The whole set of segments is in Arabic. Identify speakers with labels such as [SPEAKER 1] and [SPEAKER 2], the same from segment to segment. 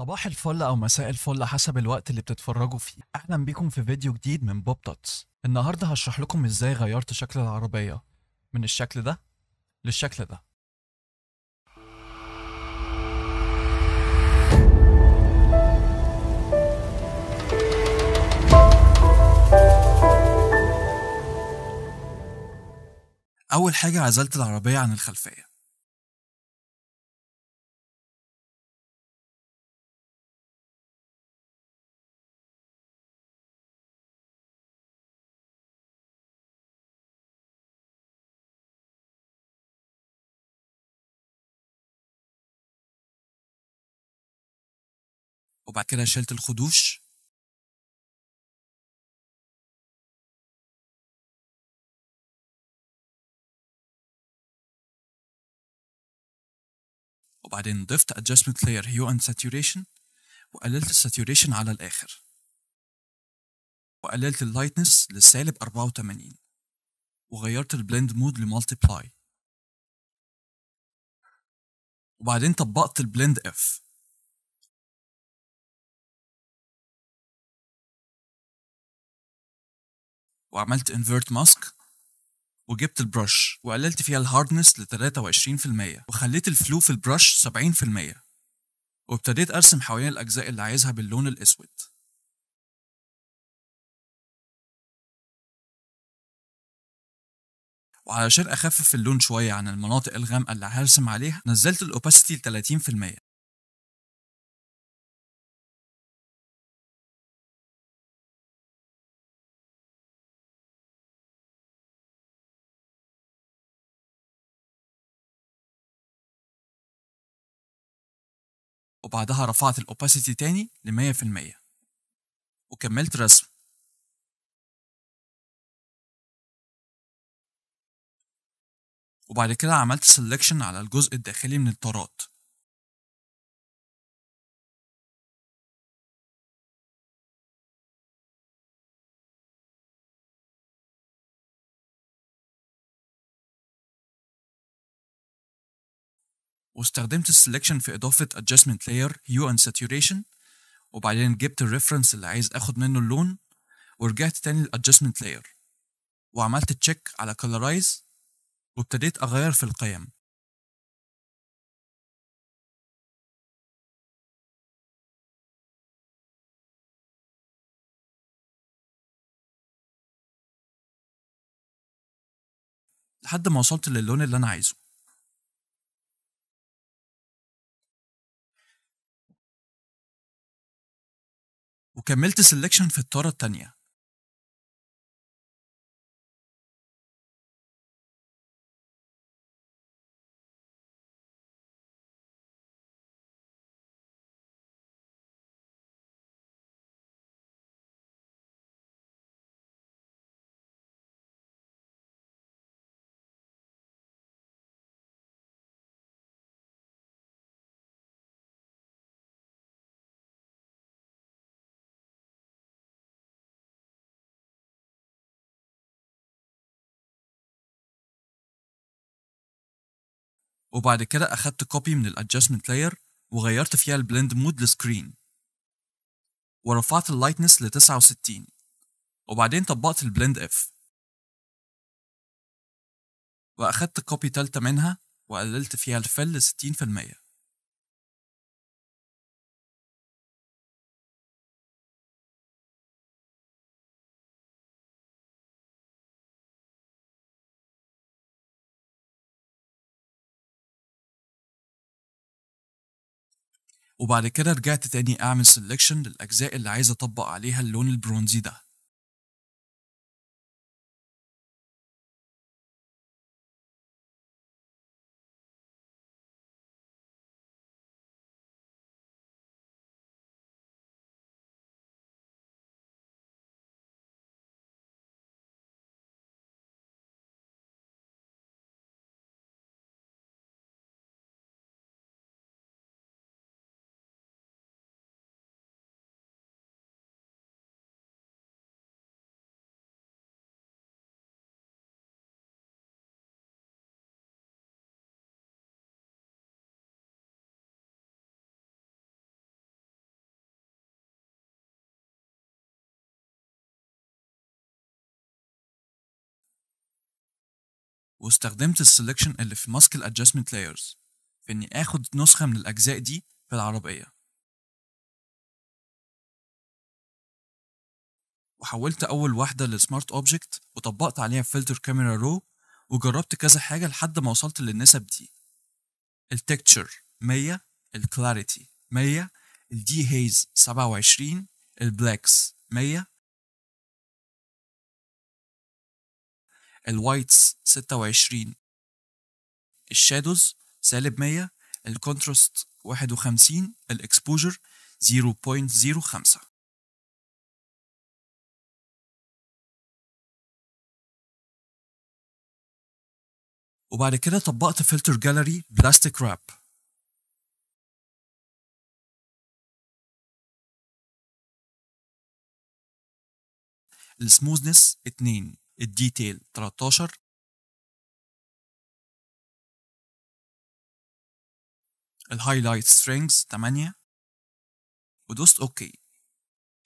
[SPEAKER 1] صباح الفل أو مساء الفل حسب الوقت اللي بتتفرجوا فيه. أهلا بيكم في فيديو جديد من بوب توتس. النهاردة هشرح لكم إزاي غيرت شكل العربية من الشكل ده للشكل ده. أول حاجة عزلت العربية عن الخلفية، وبعد كده شلت الخدوش، وبعدين ضفت adjustment layer hue and saturation، وقللت الساتوريشن على الآخر، وقللت اللايتنس للسالب 84، وغيرت البلند مود لمالتيبلاي، وبعدين طبقت البلند اف، وعملت انفيرت ماسك، وجبت البرش وقللت فيها الهاردنس ل 23%، وخليت الفلو في البرش 70%، وابتديت ارسم حوالين الاجزاء اللي عايزها باللون الاسود. وعلشان اخفف اللون شويه عن المناطق الغامقه اللي هرسم عليها نزلت الاوباسيتي ل 30%. وبعدها رفعت الاوباسيتي تاني ل 100%، وكملت رسم. وبعد كده عملت سيلكشن على الجزء الداخلي من الطارات، واستخدمت السلكشن في اضافه adjustment layer hue and saturation، وبعدين جبت الريفرنس اللي عايز اخد منه اللون، ورجعت تاني للادجستمنت لاير، وعملت تشيك على colorize، وابتديت اغير في القيم. لحد ما وصلت للون اللي انا عايزه، وكملت سيلكشن في الطارة التانية. وبعد كده اخدت كوبي من الادجستمنت لاير وغيرت فيها البلند مود لسكرين، ورفعت اللايتنس ل 69، وبعدين طبقت البلند اف، واخدت كوبي تالتة منها وقللت فيها الفل ل 60%. وبعد كده رجعت تاني اعمل سيلكشن للاجزاء اللي عايز اطبق عليها اللون البرونزي ده. واستخدمت السلكشن اللي في ماسك الادجستمنت لايرز في اني اخد نسخة من الاجزاء دي في العربية، وحولت اول واحدة لسمارت اوبجكت وطبقت عليها فلتر كاميرا رو، وجربت كذا حاجة لحد ما وصلت للنسب دي: التكتشر 100، الكلاريتي 100، الدي هيز 27، البلاكس 100، الوايتس 26، الشادوز -100، الكونتراست 51، الاكسبوجر 0.05. وبعد كده طبقت فلتر جاليري بلاستيك راب. السموزنس 2، الديتيل 13، الهايلايت سترينجز 8، ودوست اوكي.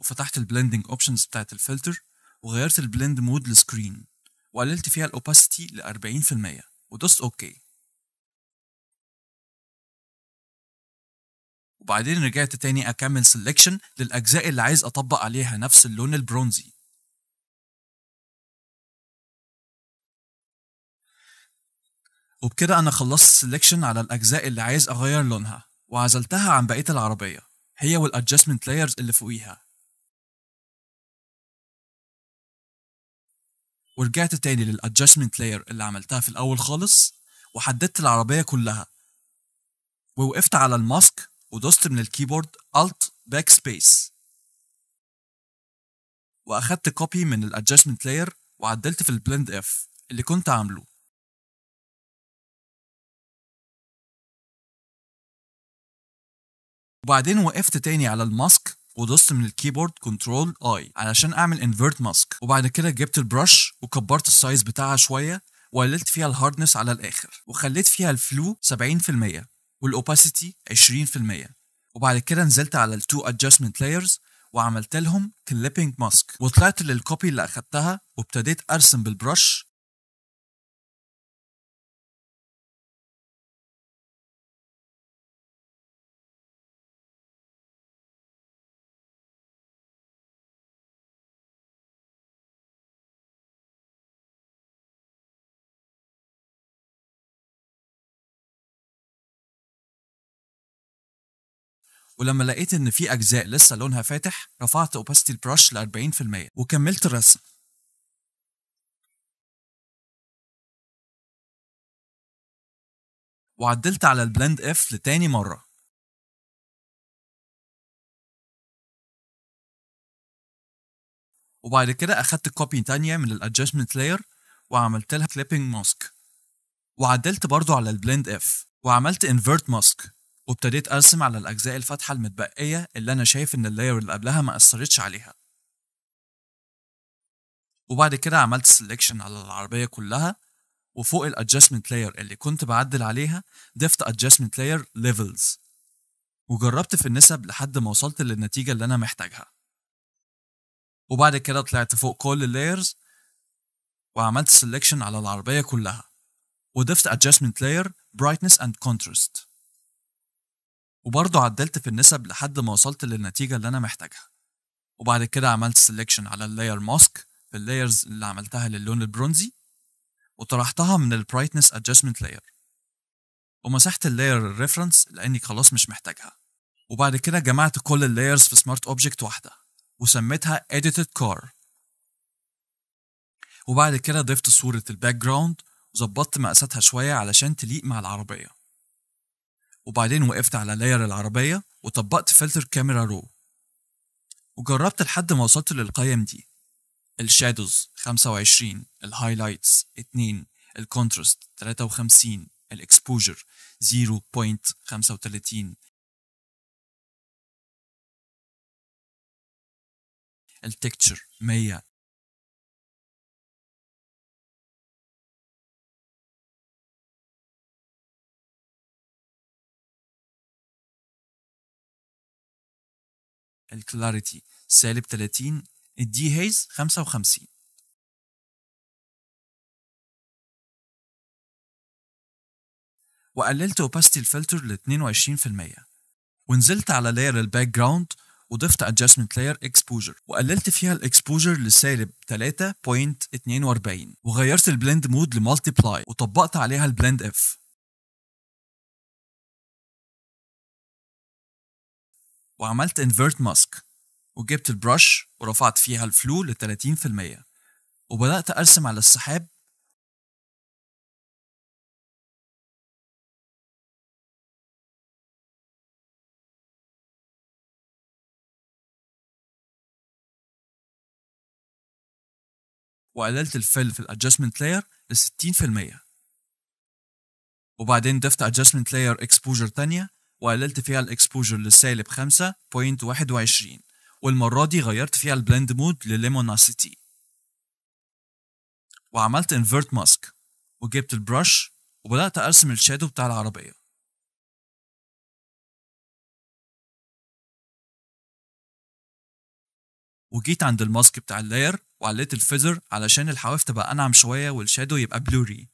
[SPEAKER 1] وفتحت البلندنج اوبشنز بتاعت الفلتر وغيرت البلند مود لسكرين وقللت فيها الاوباسيتي ل 40% ودوست اوكي. وبعدين رجعت تاني اكمل سelection للاجزاء اللي عايز اطبق عليها نفس اللون البرونزي. وبكده انا خلصت selection على الاجزاء اللي عايز اغير لونها وعزلتها عن بقية العربية هي والادجستمنت لايرز اللي فوقيها. ورجعت تاني للادجستمنت لاير اللي عملتها في الاول خالص وحددت العربية كلها، ووقفت على الماسك ودوست من الكيبورد Alt Backspace، واخدت كوبي من الادجستمنت لاير وعدلت في البلند اف اللي كنت عامله. وبعدين وقفت تاني على الماسك ودوست من الكيبورد كنترول اي علشان اعمل انفيرت ماسك، وبعد كده جبت البرش وكبرت السايز بتاعها شويه وقللت فيها الهاردنس على الاخر وخليت فيها الفلو 70% والاوباسيتي 20%. وبعد كده نزلت على التو ادجستمنت لايرز وعملت لهم كليبنج ماسك وطلعت للكوبي اللي اخدتها وابتديت ارسم بالبرش. ولما لقيت ان في اجزاء لسه لونها فاتح رفعت اوباسيتي البرش ل 40% وكملت الرسم. وعدلت على البلند اف لتاني مره. وبعد كده اخدت كوبي تانية من الادجستمنت لاير وعملت لها كليبنج ماسك وعدلت برضو على البلند اف وعملت انفيرت ماسك وابتديت ارسم على الاجزاء الفاتحه المتبقيه اللي انا شايف ان اللاير اللي قبلها ما اثرتش عليها. وبعد كده عملت سelection على العربيه كلها، وفوق الادجستمنت لاير اللي كنت بعدل عليها ضفت adjustment layer levels وجربت في النسب لحد ما وصلت للنتيجه اللي انا محتاجها. وبعد كده طلعت فوق كل اللايرز وعملت selection على العربيه كلها وضفت adjustment layer brightness and contrast، وبرضه عدلت في النسب لحد ما وصلت للنتيجة اللي أنا محتاجها. وبعد كده عملت selection على اللاير ماسك في اللايرز اللي عملتها للون البرونزي وطرحتها من ال brightness adjustment layer ومسحت اللاير الريفرنس لأني خلاص مش محتاجها. وبعد كده جمعت كل اللايرز في سمارت اوبجكت واحدة وسميتها edited car. وبعد كده ضفت صورة الباك جراوند وظبطت مقاساتها شوية علشان تليق مع العربية. وبعدين وقفت على لاير العربية وطبقت فلتر كاميرا رو وجربت لحد ما وصلت للقيم دي: الشادوز 25، الهايلايتس 2، الكونتراست 53، الاكسبوجر 0.35، التكتشر 100، الكلاريتي -30، الدي هيز 55. وقللت opacity الفلتر ل 22%. ونزلت على لاير الباك جراوند وضفت adjustment layer exposure وقللت فيها الاكسبوجر لسالب 3.42 وغيرت البلند مود لمالتيبلاي وطبقت عليها البلند اف. وعملت invert mask وجبت البرش ورفعت فيها الفلو ل 30% وبدأت أرسم على السحاب وقللت الفيل في الادجستمنت لاير ل 60%. وبعدين ضفت adjustment layer exposure تانية وقللت فيها الاكسبوجر لسالب 5.21 والمرة دي غيرت فيها البلند مود لليموناسيتي. وعملت invert mask وجبت البرش وبدأت أرسم الشادو بتاع العربية. وجيت عند الماسك بتاع اللاير وعليت الفيزر علشان الحواف تبقى أنعم شوية والشادو يبقى بلوري.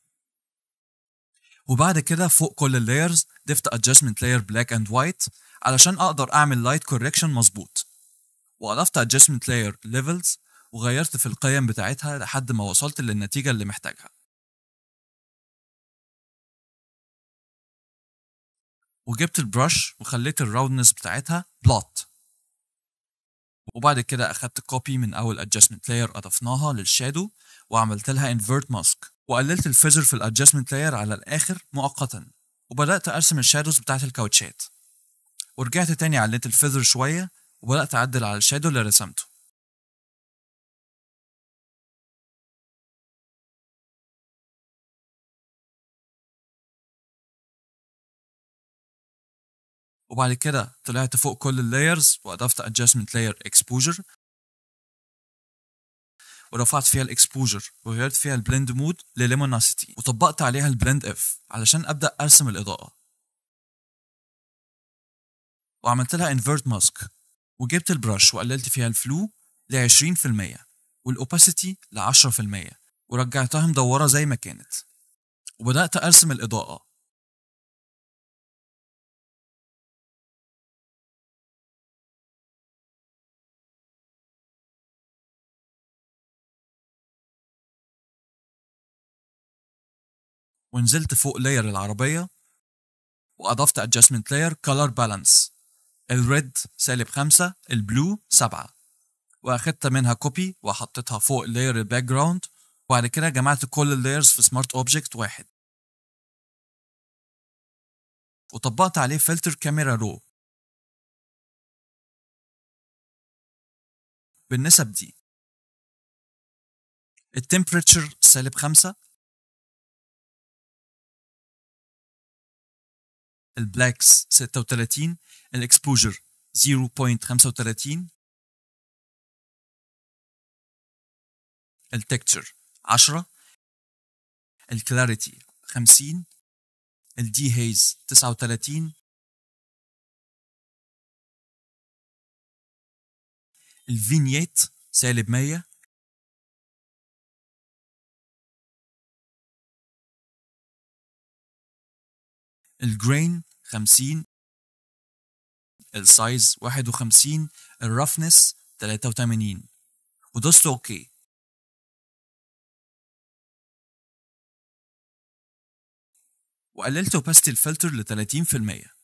[SPEAKER 1] وبعد كده فوق كل اللايرز ضفت adjustment layer black and white علشان أقدر أعمل light correction مظبوط. وأضفت adjustment layer levels وغيرت في القيم بتاعتها لحد ما وصلت للنتيجة اللي محتاجها. وجبت البرش وخليت الراوندنس بتاعتها بلوت. وبعد كده أخدت كوبي من أول adjustment layer أضفناها للشادو وعملت لها invert mask وقللت الفيزر في الادجستمنت لاير على الآخر مؤقتا وبدأت أرسم الشادوز بتاعت الكاوتشات. ورجعت تاني عليت الفيزر شوية وبدأت أعدل على الشادو اللي رسمته. وبعد كده طلعت فوق كل اللايرز وأضفت adjustment layer exposure ورفعت فيها الاكسبوجر وغيرت فيها البلند مود لليموناسيتي وطبقت عليها البلند اف علشان ابدا ارسم الاضاءه. وعملت لها انفيرت ماسك وجبت البرش وقللت فيها الفلو ل 20% والاوباسيتي ل 10% ورجعتها مدوره زي ما كانت وبدات ارسم الاضاءه. ونزلت فوق لاير العربية وأضفت adjustment layer color balance الريد -5 البلو 7 وأخدت منها كوبي وحطيتها فوق لاير الباك جراوند. وبعد كده جمعت كل اللايرز في سمارت اوبجكت واحد وطبقت عليه فلتر كاميرا رو بالنسب دي: التمبريتشر -5 البلاكس 36 الاكسبوجر 0.35 التكتشر 10 الكلاريتي 50 الدي هيز 39 الفينييت -100 الجرين 50 السايز 51 الرفنس 83 ودوست اوكي. وقللت اوباسيتي الفلتر ل 30%.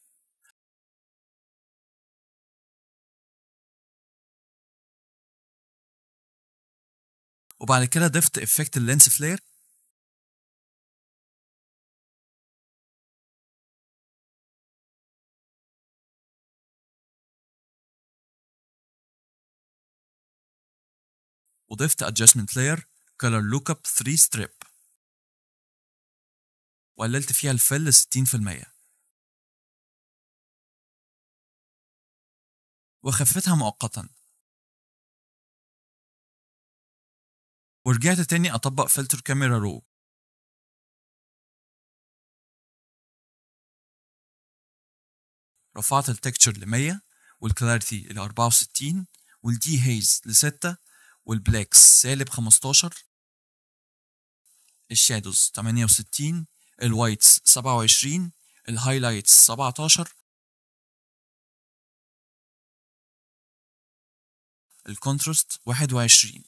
[SPEAKER 1] وبعد كده ضفت افكت اللينس فلير وضفت adjustment layer color lookup 3 strip وقللت فيها الفل ل 60% وخفتها مؤقتا. ورجعت تاني أطبق فلتر كاميرا رو رفعت التكتشر ل 100 والكلاريتي ل 64 والدي هيز ل 6 والبلاكس -15 الشادوز 68 الوايتس 27 الهايلايتس 17، الكونتراست 21،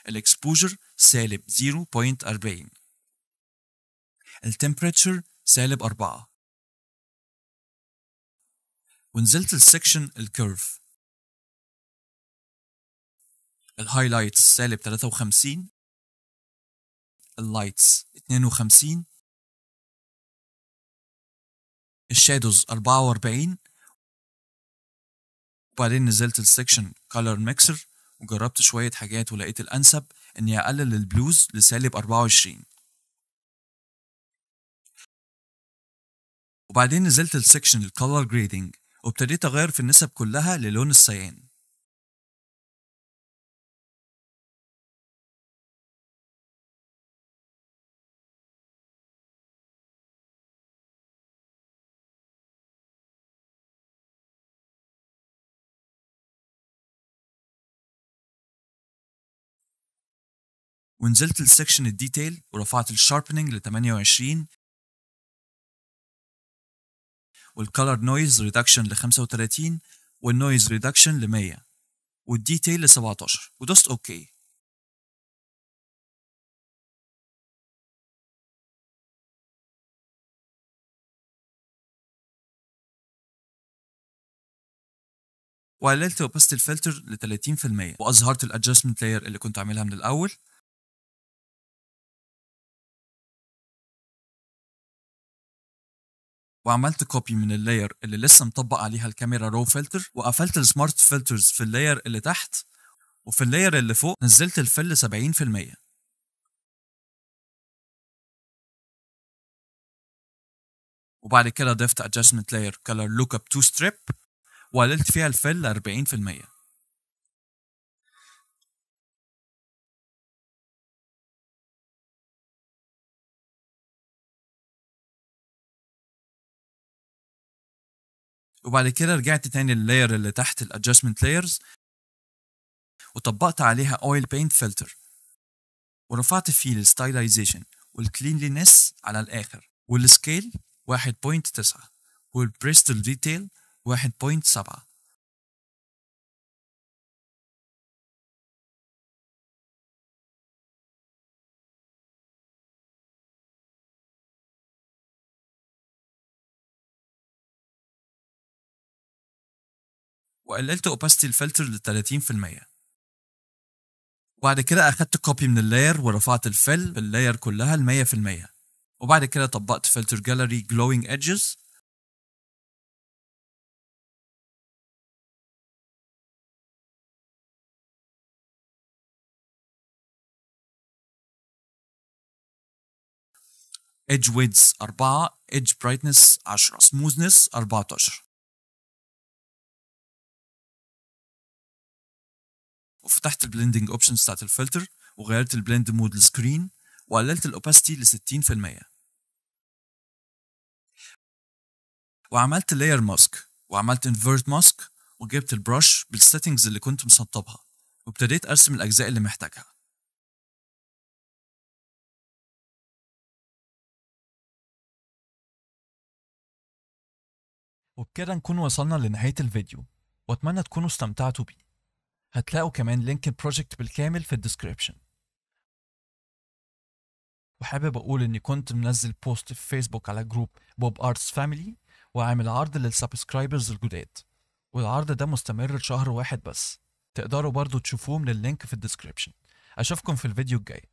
[SPEAKER 1] الاكسبوجر سالب 0.40، التمبريتشر سالب 4، ونزلت السكشن الكيرف. الهايلايتس سالب 53، اللايتس 52، الشادوز 44، وبعدين نزلت السكشن كولر ميكسر وجربت شوية حاجات ولقيت الأنسب إني أقلل البلوز لسالب 24. وبعدين نزلت السكشن الكولر جريدنج وابتديت أغير في النسب كلها للون السيان. ونزلت السكشن الديتيل ورفعت الشاربنينج ل 28 والكولر نويز ريدكشن ل 35 والنويز ريدكشن ل 100 والديتيل ل 17 ودوست اوكي. وقللت اوباستي الفلتر ل 30% واظهرت الادجستمنت لاير اللي كنت عاملها من الاول. وعملت كوبي من اللاير اللي لسه مطبق عليها الكاميرا رو فلتر وقفلت السمارت فلترز في اللاير اللي تحت، وفي اللاير اللي فوق نزلت الفل 70%. وبعد كده ضفت adjustment layer color lookup to strip وقللت فيها الفل 40%. وبعد كده رجعت تاني لللاير اللي تحت الادجستمنت لايرز وطبقت عليها اويل بينت فلتر ورفعت فيه الستايلايزيشن والكلينلينس على الاخر والسكيل 1.9 والبريستل ديتيل 1.7. وقللت اوباستي الفلتر ل 30%. وبعد كده اخدت كوبي من اللاير ورفعت الفل باللاير كلها ل 100%. وبعد كده طبقت فلتر جاليري جلوينج ايدجز ايدج ويدز 4 ايدج برايتنس 10 سموثنس 14. وفتحت البلندنج اوبشنز بتاعت الفلتر وغيرت البلند مود للسكرين وقللت الاوباستي ل 60%. وعملت لاير ماسك وعملت انفيرت ماسك وجبت البرش بالسيتنجز اللي كنت مسطبها وابتديت ارسم الاجزاء اللي محتاجها. وبكده نكون وصلنا لنهاية الفيديو واتمنى تكونوا استمتعتوا بيه. هتلاقوا كمان لينك البروجكت بالكامل في الديسكريبشن. وحابب اقول اني كنت منزل بوست في فيسبوك على جروب بوب ارتس فاميلي وعامل عرض للسبسكرايبرز الجداد، والعرض ده مستمر لشهر واحد بس. تقدروا برضو تشوفوه من اللينك في الديسكريبشن. اشوفكم في الفيديو الجاي.